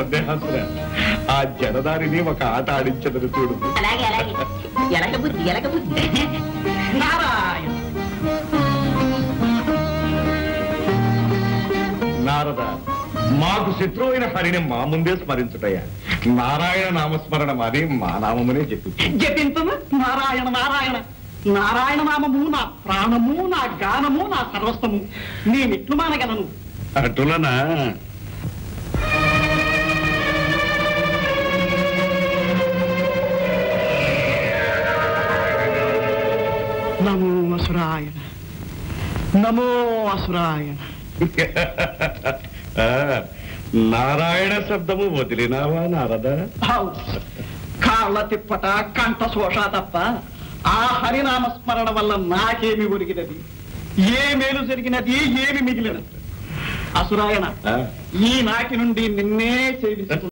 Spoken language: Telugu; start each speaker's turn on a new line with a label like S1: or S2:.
S1: సందేహాసురా ఆ జడదారిని ఒక ఆట ఆడించదని చూడు.
S2: అలాగే అలాగే ఎలక బుద్ధి నారాయణ.
S1: నారద, మాకు శత్రువు అయిన హరిని మా ముందే స్మరించుటయ్యా. నారాయణ నామస్మరణ మాది మా నామమునే
S2: జపించము. నారాయణ నారాయణ నారాయణ నామము నా ప్రాణము, నా గానము, నా సర్వస్వము. నేనెట్లు మానగలను?
S1: అటులనా?
S2: నమో అసురాయణ, నమో అసురాయణ.
S1: నారాయణ శబ్దము వదిలినావా నారద?
S2: కాళ్ళ తిప్పట, కంఠ శోష తప్ప ఆ హరినామస్మరణ వల్ల నాకేమి ఒరిగినది? ఏ మేలు జరిగినది? ఏమి మిగిలినది? అసురాయణ, ఈ నాటి నుండి నిన్నే సేవించు.